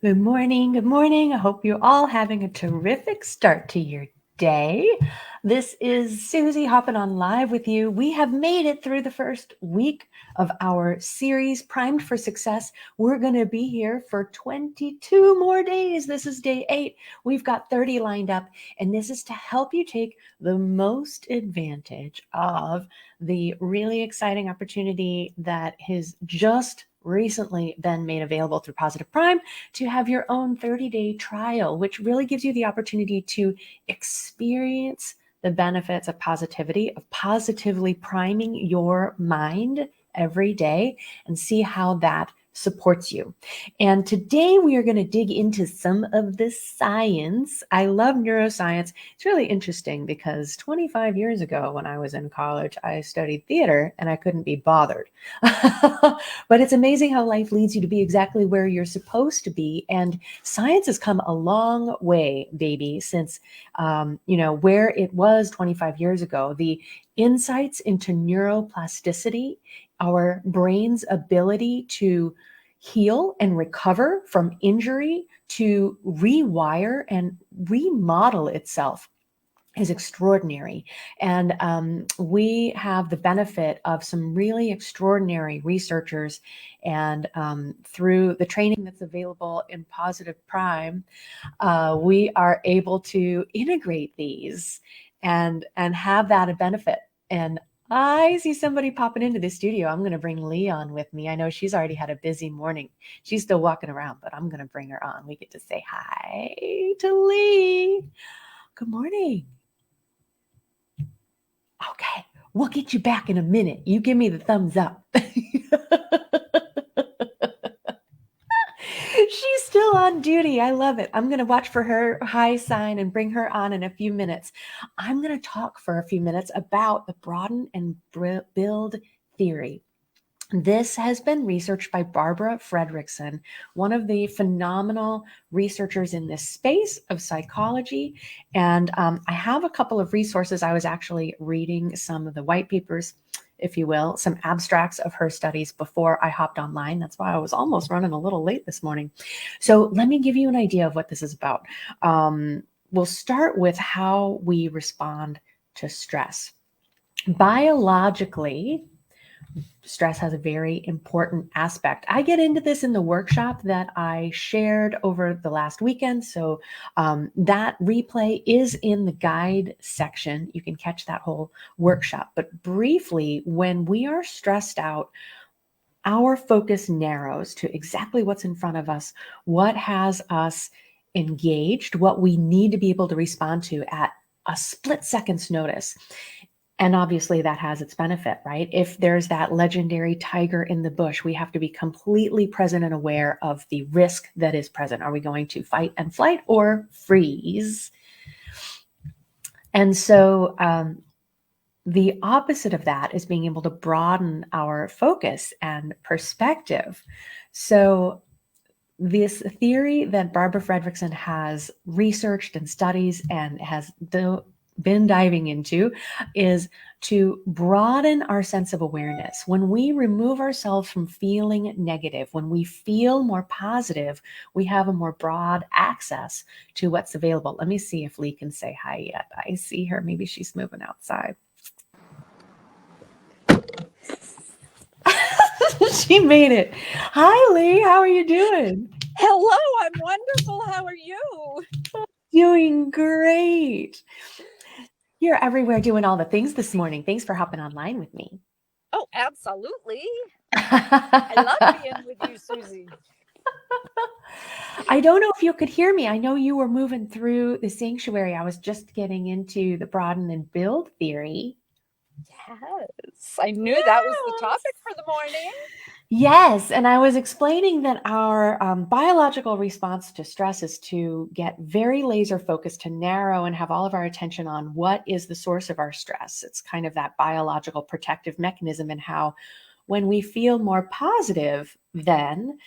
Good morning. Good morning. I hope you're all having a terrific start to your day. This is Susie hopping on live with you. We have made it through the first week of our series, Primed for Success. We're going to be here for 22 more days. This is day 8. We've got 30 lined up, and this is to help you take the most advantage of the really exciting opportunity that has just recently been made available through Positive Prime to have your own 30-day trial, which really gives you the opportunity to experience the benefits of positivity, of positively priming your mind every day and see how that supports you. And today we are going to dig into some of the science. I love neuroscience. It's really interesting because 25 years ago when I was in college, I studied theater and I couldn't be bothered. But it's amazing how life leads you to be exactly where you're supposed to be. And science has come a long way, baby, since, where it was 25 years ago. The insights into neuroplasticity, our brain's ability to heal and recover from injury, to rewire and remodel itself, is extraordinary. And we have the benefit of some really extraordinary researchers. And through the training that's available in Positive Prime, we are able to integrate these and have that a benefit. And I see somebody popping into the studio. I'm going to bring Lee on with me. I know she's already had a busy morning. She's still walking around, but I'm going to bring her on. We get to say hi to Lee. Good morning. Okay, we'll get you back in a minute. You give me the thumbs up. She's still on duty. I love it. I'm going to watch for her high sign and bring her on in a few minutes. I'm going to talk for a few minutes about the Broaden and Build Theory. This has been researched by Barbara Fredrickson, one of the phenomenal researchers in this space of psychology. And I have a couple of resources. I was actually reading some of the white papers, if you will, some abstracts of her studies before I hopped online. That's why I was almost running a little late this morning. So let me give you an idea of what this is about. We'll start with how we respond to stress. Biologically, stress has a very important aspect. I get into this in the workshop that I shared over the last weekend. So that replay is in the guide section. You can catch that whole workshop. But briefly, when we are stressed out, our focus narrows to exactly what's in front of us, what has us engaged, what we need to be able to respond to at a split second's notice. And obviously that has its benefit, right? If there's that legendary tiger in the bush, we have to be completely present and aware of the risk that is present. Are we going to fight and flight or freeze? And so the opposite of that is being able to broaden our focus and perspective. So this theory that Barbara Fredrickson has researched and studies and has been diving into is to broaden our sense of awareness. When we remove ourselves from feeling negative, when we feel more positive, we have a more broad access to what's available. Let me see if Lee can say hi yet. I see her. Maybe she's moving outside. She made it. Hi, Lee. How are you doing? Hello, I'm wonderful. How are you? Doing great. You're everywhere doing all the things this morning. Thanks for hopping online with me. Oh, absolutely. I love being with you, Susie. I don't know if you could hear me. I know you were moving through the sanctuary. I was just getting into the Broaden and Build Theory. Yes, I knew that was the topic for the morning. Yes, and I was explaining that our biological response to stress is to get very laser focused, to narrow and have all of our attention on what is the source of our stress. It's kind of that biological protective mechanism, and how when we feel more positive, then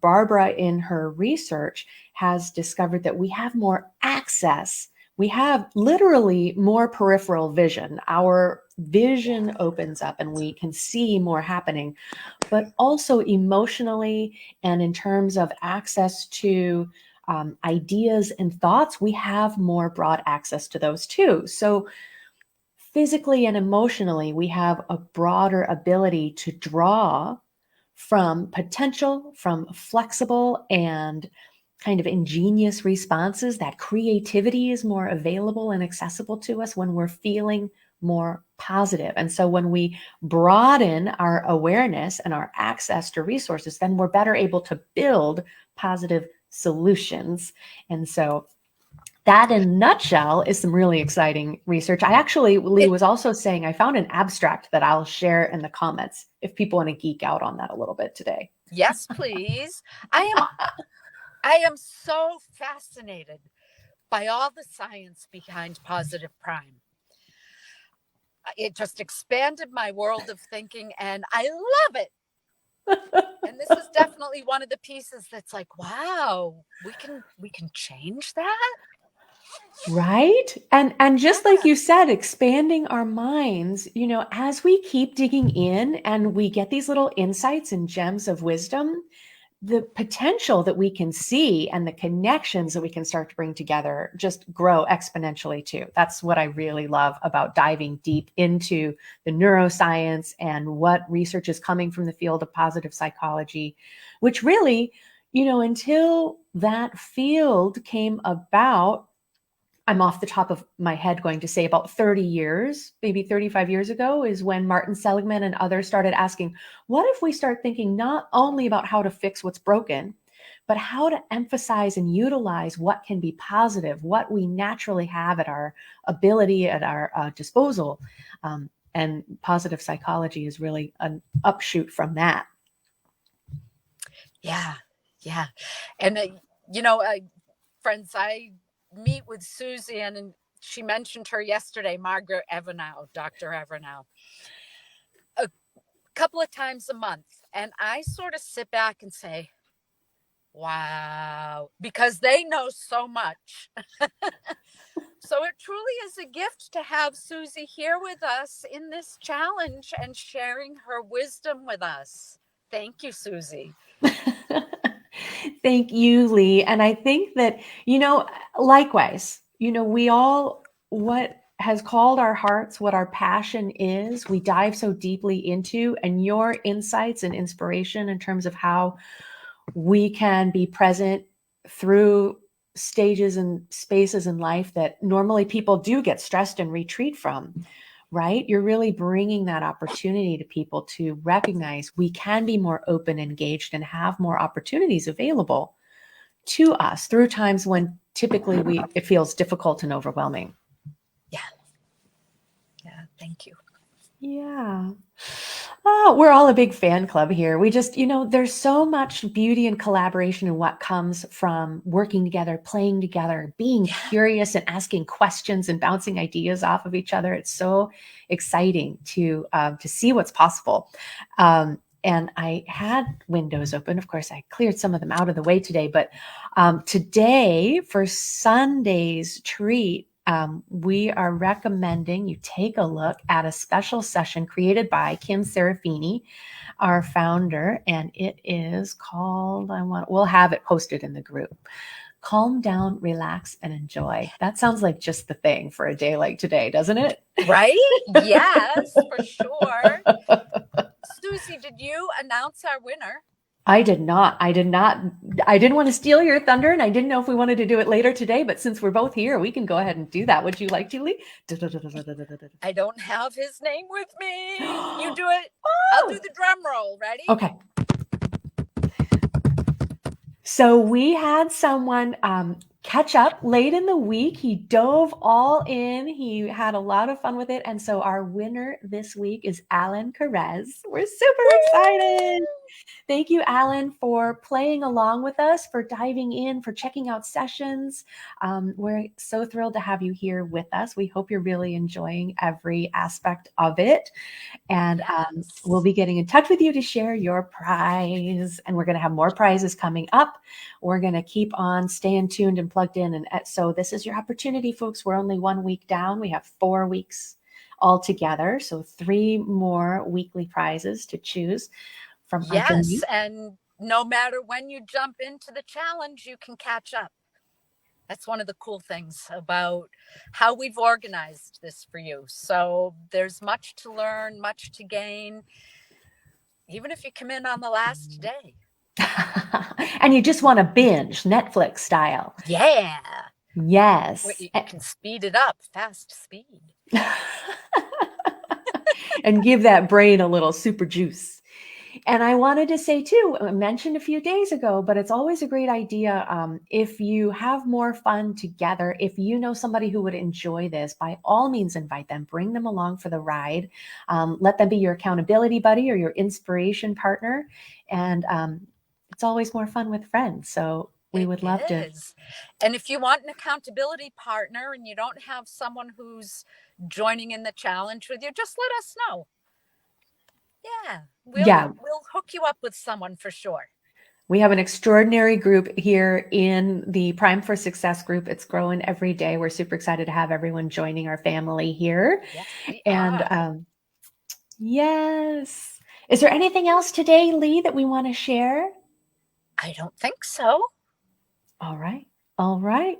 Barbara in her research has discovered that we have more access. we have literally more peripheral vision. Our vision opens up and we can see more happening, but also emotionally and in terms of access to ideas and thoughts, we have more broad access to those too. So physically and emotionally, we have a broader ability to draw from potential, from flexible and kind of ingenious responses. That creativity is more available and accessible to us when we're feeling more positive. And so when we broaden our awareness and our access to resources, then we're better able to build positive solutions. And so that in a nutshell is some really exciting research. I actually, Lee was also saying, I found an abstract that I'll share in the comments if people want to geek out on that a little bit today. Yes, please. I am so fascinated by all the science behind positive prime. It just expanded my world of thinking and I love it. And this is definitely one of the pieces that's like, wow, we can change that. Right? And just like you said, expanding our minds, you know, as we keep digging in and we get these little insights and gems of wisdom, the potential that we can see and the connections that we can start to bring together just grow exponentially too. That's what I really love about diving deep into the neuroscience and what research is coming from the field of positive psychology, which really, you know, until that field came about, I'm off the top of my head going to say about 30 years, maybe 35 years ago, is when Martin Seligman and others started asking, what if we start thinking not only about how to fix what's broken, but how to emphasize and utilize what can be positive, what we naturally have at our ability, at our disposal. And positive psychology is really an upshoot from that. Yeah. Yeah. And, friends, I meet with Susie and she mentioned her yesterday, Margaret Evernow, Dr. Evernow, a couple of times a month. And I sort of sit back and say, wow, because they know so much. So it truly is a gift to have Susie here with us in this challenge and sharing her wisdom with us. Thank you, Susie. Thank you, Lee. And I think that, you know, likewise, you know, we all, what has called our hearts, what our passion is, we dive so deeply into, and your insights and inspiration in terms of how we can be present through stages and spaces in life that normally people do get stressed and retreat from, right? You're really bringing that opportunity to people to recognize we can be more open, engaged, and have more opportunities available to us through times when typically it feels difficult and overwhelming. Yeah. Yeah. Thank you. Yeah. Oh, we're all a big fan club here. We just, you know, there's so much beauty and collaboration in what comes from working together, playing together, being curious and asking questions and bouncing ideas off of each other. It's so exciting to see what's possible. And I had windows open. Of course, I cleared some of them out of the way today. But today, for Sunday's treat, we are recommending you take a look at a special session created by Kim Serafini, our founder, and it is called, we'll have it posted in the group. Calm down, relax, and enjoy. That sounds like just the thing for a day like today, doesn't it? Right? Yes, for sure. Susie, did you announce our winner? I did not. I didn't want to steal your thunder, and I didn't know if we wanted to do it later today, but since we're both here, we can go ahead and do that. Would you like to, Lee? I don't have his name with me. You do it. I'll do the drum roll. Ready? Okay. So we had someone catch up late in the week. He dove all in. He had a lot of fun with it. And so our winner this week is Alan Carez. We're super excited. Thank you, Alan, for playing along with us, for diving in, for checking out sessions. We're so thrilled to have you here with us. We hope you're really enjoying every aspect of it. And we'll be getting in touch with you to share your prize. And we're going to have more prizes coming up. We're going to keep on staying tuned and plugged in. And so this is your opportunity, folks. We're only 1 week down. We have 4 weeks all together. So 3 more weekly prizes to choose from underneath. Yes, and no matter when you jump into the challenge, you can catch up. That's one of the cool things about how we've organized this for you. So there's much to learn, much to gain, even if you come in on the last day. And you just want to binge Netflix style. Yeah. Yes. You can speed it up, fast speed. And give that brain a little super juice. And I wanted to say too, I mentioned a few days ago, but it's always a great idea if you have more fun together, if you know somebody who would enjoy this, by all means invite them, bring them along for the ride. Let them be your accountability buddy or your inspiration partner. And it's always more fun with friends. So we would love to. And if you want an accountability partner and you don't have someone who's joining in the challenge with you, just let us know. Yeah, we'll hook you up with someone for sure. We have an extraordinary group here in the Prime for Success group. It's growing every day. We're super excited to have everyone joining our family here. Yes, we are. Yes. Is there anything else today, Lee, that we want to share? I don't think so. All right. All right.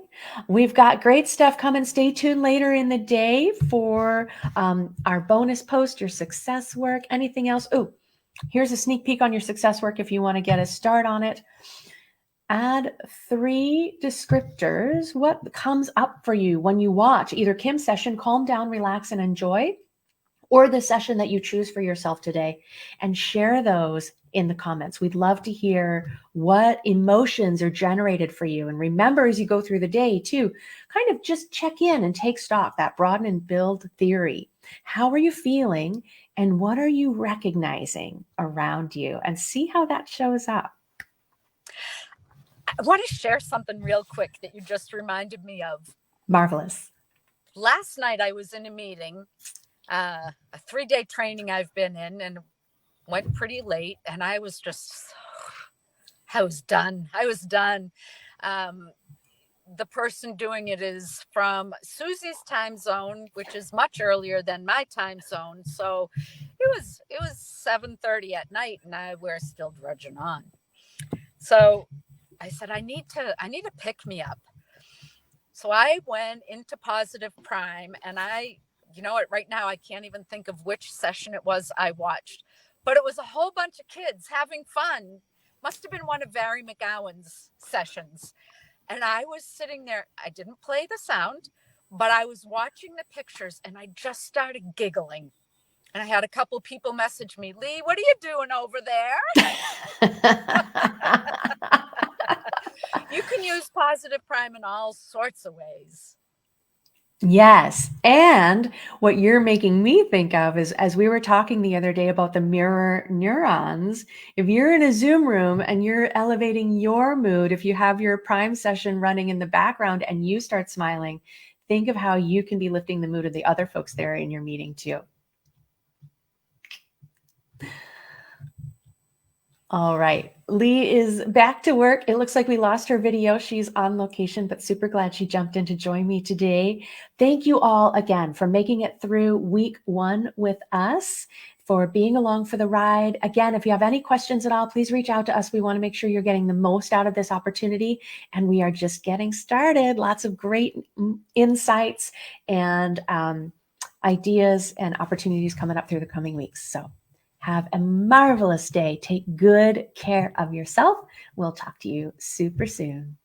We've got great stuff coming. Stay tuned later in the day for our bonus post, your success work, anything else. Oh, here's a sneak peek on your success work if you want to get a start on it. Add 3 descriptors. What comes up for you when you watch either Kim's session, Calm Down, Relax, and Enjoy, or the session that you choose for yourself today, and share those in the comments. We'd love to hear what emotions are generated for you. And remember, as you go through the day too, kind of just check in and take stock, that Broaden and Build Theory. How are you feeling and what are you recognizing around you, and see how that shows up. I want to share something real quick that you just reminded me of. Marvelous. Last night I was in a meeting, a 3-day training I've been in, and went pretty late, and I was done. The person doing it is from Susi's time zone, which is much earlier than my time zone. So it was 7:30 at night, and we're still drudging on. So I said, I need to pick me up. So I went into Positive Prime, and you know what, right now I can't even think of which session it was I watched, but it was a whole bunch of kids having fun. Must have been one of Barry McGowan's sessions. And I was sitting there, I didn't play the sound, but I was watching the pictures, and I just started giggling. And I had a couple people message me, Lee, what are you doing over there? You can use Positive Prime in all sorts of ways. Yes. And what you're making me think of is, as we were talking the other day about the mirror neurons, if you're in a Zoom room and you're elevating your mood, if you have your Prime session running in the background and you start smiling, think of how you can be lifting the mood of the other folks there in your meeting too. All right. Lee is back to work. It looks like we lost her video. She's on location, but super glad she jumped in to join me today. Thank you all again for making it through week 1 with us, for being along for the ride. Again, if you have any questions at all, please reach out to us. We want to make sure you're getting the most out of this opportunity. And we are just getting started. Lots of great insights and ideas and opportunities coming up through the coming weeks. So have a marvelous day. Take good care of yourself. We'll talk to you super soon.